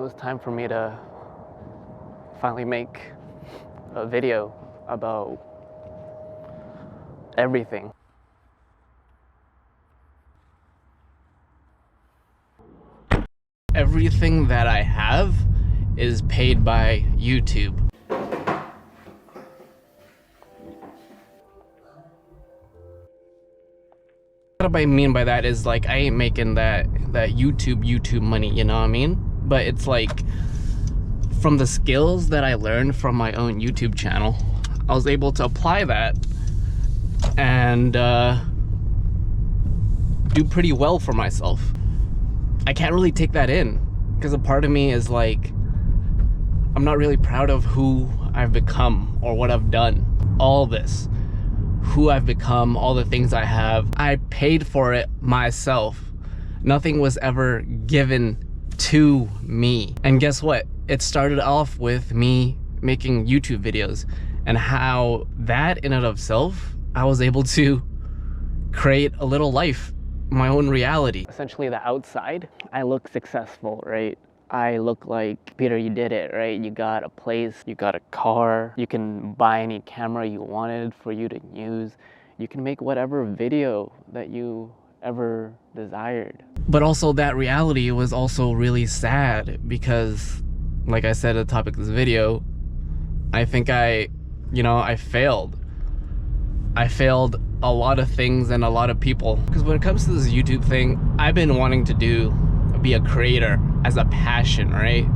it was time for me to finally make a video about everything. Everything that I have is paid by YouTube. What I mean by that is, like, I ain't making that YouTube money, you know what I mean? But it's like, from the skills that I learned from my own YouTube channel, I was able to apply that and do pretty well for myself. I can't really take that in because a part of me is like, I'm not really proud of who I've become or what I've done. All this, who I've become, all the things I have, I paid for it myself. Nothing was ever given to me. And guess what? It started off with me making YouTube videos, and how that in and of itself, I was able to create a little life, my own reality. Essentially, the outside, I look successful, right? I look like, Peter, you did it, right? You got a place, you got a car, you can buy any camera you wanted for you to use. You can make whatever video that you ever desired. But also, that reality was also really sad because, like I said at the topic of this video, I think I failed. I failed a lot of things and a lot of people. Because when it comes to this YouTube thing, I've been wanting to be a creator as a passion, right?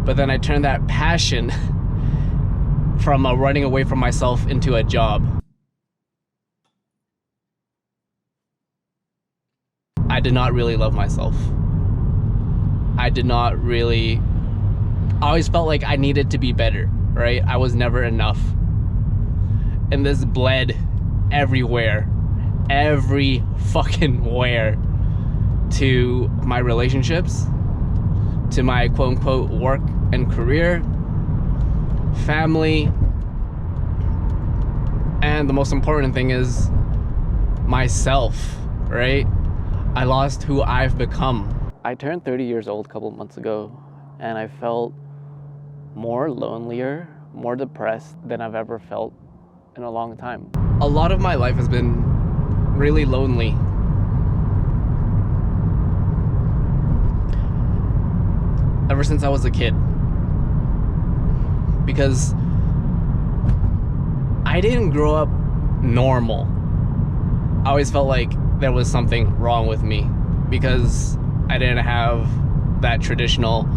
But then I turned that passion from running away from myself into a job. I did not really love myself. I always felt like I needed to be better, right? I was never enough. And this bled everywhere, every fucking where, to my relationships, to my quote-unquote work and career, family, and the most important thing is myself, right? I lost who I've become. I turned 30 years old a couple of months ago, and I felt more lonelier, more depressed than I've ever felt in a long time. A lot of my life has been really lonely. Ever since I was a kid. Because I didn't grow up normal. I always felt like there was something wrong with me because I didn't have that traditional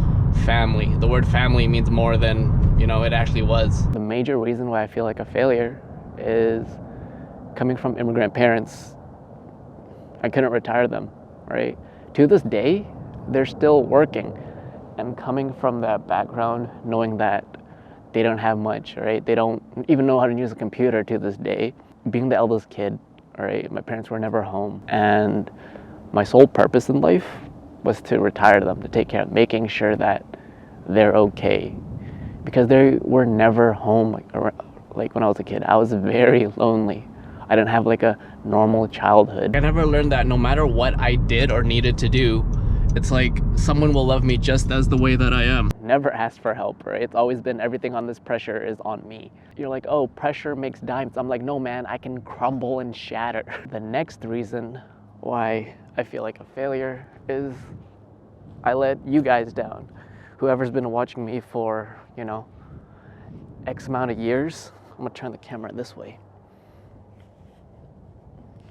family. The word family means more than, it actually was. The major reason why I feel like a failure is coming from immigrant parents. I couldn't retire them, right? To this day, they're still working. And coming from that background, knowing that they don't have much, right? They don't even know how to use a computer to this day. Being the eldest kid, right? My parents were never home. And my sole purpose in life was to retire them, to take care of making sure that they're okay. Because they were never home like when I was a kid. I was very lonely. I didn't have like a normal childhood. I never learned that no matter what I did or needed to do, it's like someone will love me just as the way that I am. Never asked for help, right? It's always been everything on this pressure is on me. You're like, oh, pressure makes diamonds. I'm like, no, man, I can crumble and shatter. The next reason why I feel like a failure is I let you guys down. Whoever's been watching me for, X amount of years. I'm gonna turn the camera this way.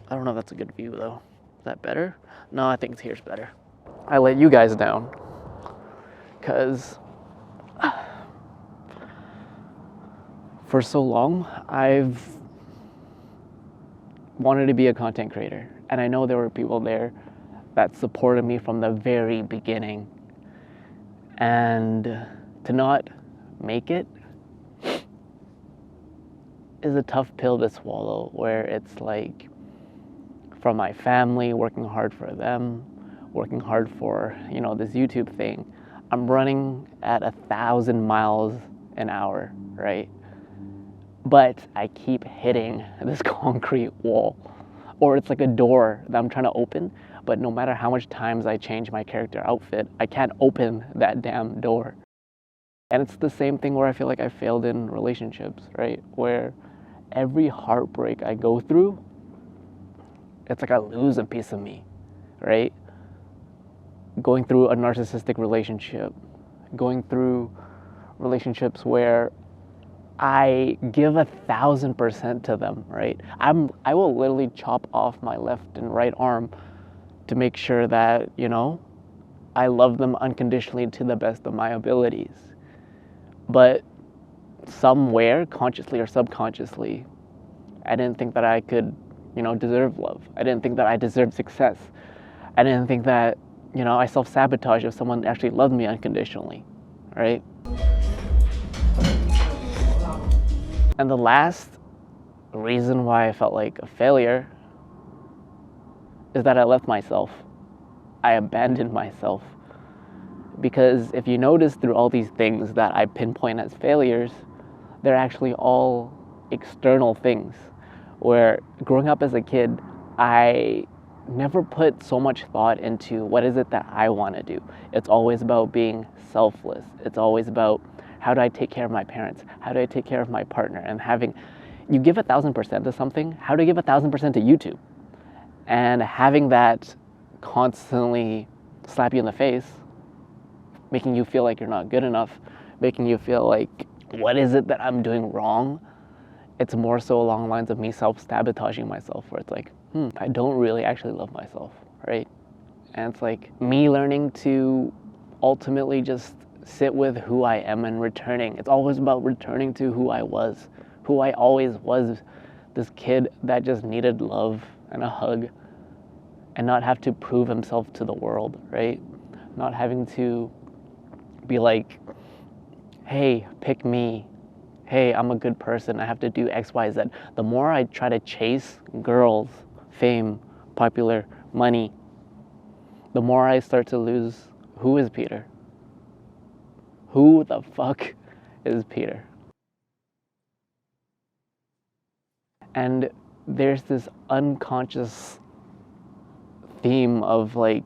I don't know if that's a good view though. Is that better? No, I think here's better. I let you guys down because for so long I've wanted to be a content creator, and I know there were people there that supported me from the very beginning, and to not make it is a tough pill to swallow, where it's like, from my family, working hard for them, working hard for, this YouTube thing. I'm running at 1,000 miles an hour, right? But I keep hitting this concrete wall, or it's like a door that I'm trying to open, But no matter how much times I change my character outfit, I can't open that damn door. And it's the same thing where I feel like I failed in relationships, right? Where every heartbreak I go through, it's like I lose a piece of me, right? Going through a narcissistic relationship, going through relationships where I give 1,000% to them, right? I will literally chop off my left and right arm to make sure that, I love them unconditionally to the best of my abilities. But somewhere, consciously or subconsciously, I didn't think that I could, deserve love. I didn't think that I deserved success. I didn't think that, I self-sabotage if someone actually loved me unconditionally, right? And the last reason why I felt like a failure is that I left myself. I abandoned myself. Because if you notice through all these things that I pinpoint as failures, they're actually all external things. Where growing up as a kid, I never put so much thought into what is it that I want to do. It's always about being selfless. It's always about how do I take care of my parents? How do I take care of my partner? And you give 1,000% to something, how do you give 1,000% to YouTube? And having that constantly slap you in the face, making you feel like you're not good enough, making you feel like, what is it that I'm doing wrong? It's more so along the lines of me self-sabotaging myself, where it's like, I don't really actually love myself, right? And it's like me learning to ultimately just sit with who I am and returning. It's always about returning to who I was, who I always was, this kid that just needed love and a hug and not have to prove himself to the world, right? Not having to be like, hey, pick me. Hey, I'm a good person. I have to do X, Y, Z. The more I try to chase girls, fame, popular, money, the more I start to lose who is Peter? Who the fuck is Peter? And there's this unconscious theme of like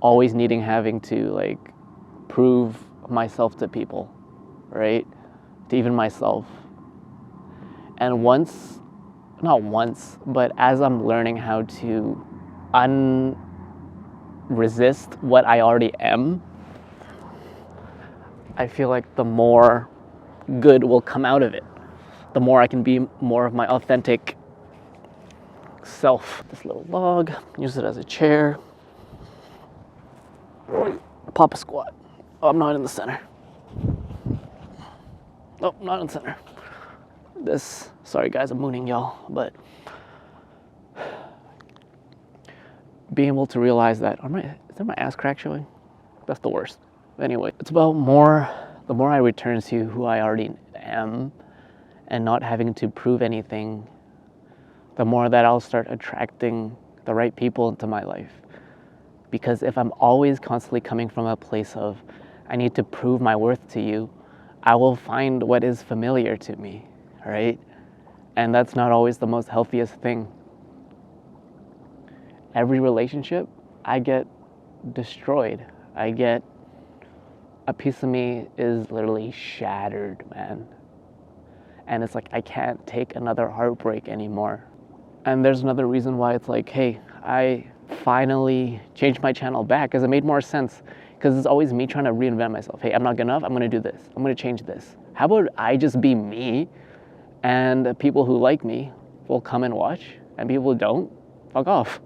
always having to like prove myself to people, right? To even myself. And not once, but as I'm learning how to resist what I already am, I feel like the more good will come out of it. The more I can be more of my authentic self. This little log, use it as a chair. Pop a squat. Oh, I'm not in the center. Oh, not in the center. Sorry guys, I'm mooning y'all, but being able to realize that, is that my ass crack showing? That's the worst. Anyway, it's about the more I return to who I already am and not having to prove anything, the more that I'll start attracting the right people into my life. Because if I'm always constantly coming from a place of, I need to prove my worth to you, I will find what is familiar to me, right? And that's not always the most healthiest thing. Every relationship, I get destroyed. A piece of me is literally shattered, man. And it's like, I can't take another heartbreak anymore. And there's another reason why it's like, hey, I finally changed my channel back because it made more sense. Because it's always me trying to reinvent myself. Hey, I'm not good enough, I'm gonna do this. I'm gonna change this. How about I just be me, and people who like me will come and watch, and people who don't, fuck off.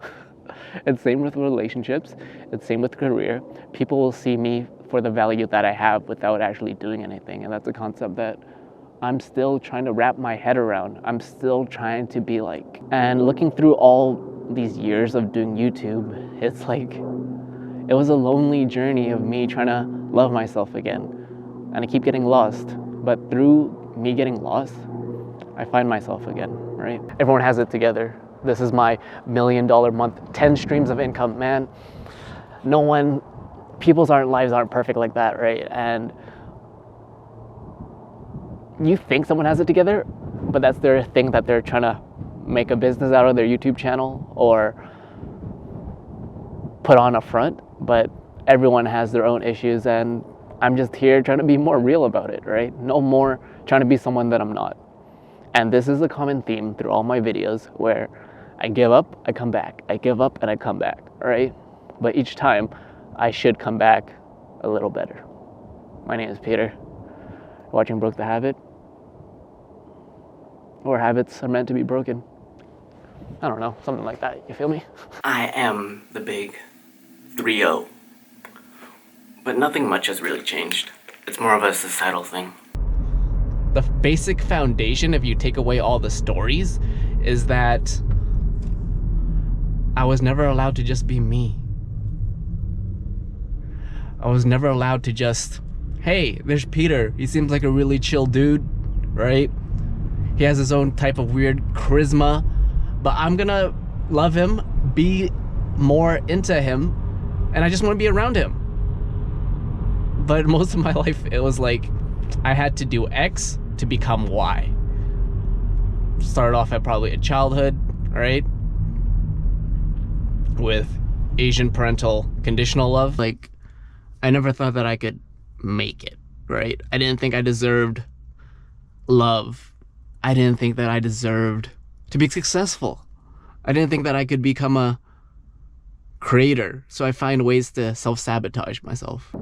It's same with relationships, it's same with career. People will see me for the value that I have without actually doing anything. And that's a concept that I'm still trying to wrap my head around. I'm still trying to be like. And looking through all these years of doing YouTube, it's like, it was a lonely journey of me trying to love myself again. And I keep getting lost. But through me getting lost, I find myself again, right? Everyone has it together. This is my $1 million month, 10 streams of income, man. People's lives aren't perfect like that, right? And you think someone has it together, but that's their thing that they're trying to make a business out of, their YouTube channel, or put on a front, but everyone has their own issues, and I'm just here trying to be more real about it, right? No more trying to be someone that I'm not. And this is a common theme through all my videos where I give up, I come back. I give up and I come back, right? But each time I should come back a little better. My name is Peter. You're watching Broke the Habit. Or habits are meant to be broken. I don't know, something like that. You feel me? I am the big 3-0. But nothing much has really changed. It's more of a societal thing. The basic foundation, if you take away all the stories, is that I was never allowed to just be me. I was never allowed to just, hey, there's Peter. He seems like a really chill dude, right? He has his own type of weird charisma, but I'm gonna love him, be more into him, and I just want to be around him. But most of my life, it was like I had to do X to become Y. Started off at probably a childhood, right? With Asian parental conditional love. Like, I never thought that I could make it, right? I didn't think I deserved love. I didn't think that I deserved to be successful. I didn't think that I could become a creator. So I find ways to self-sabotage myself.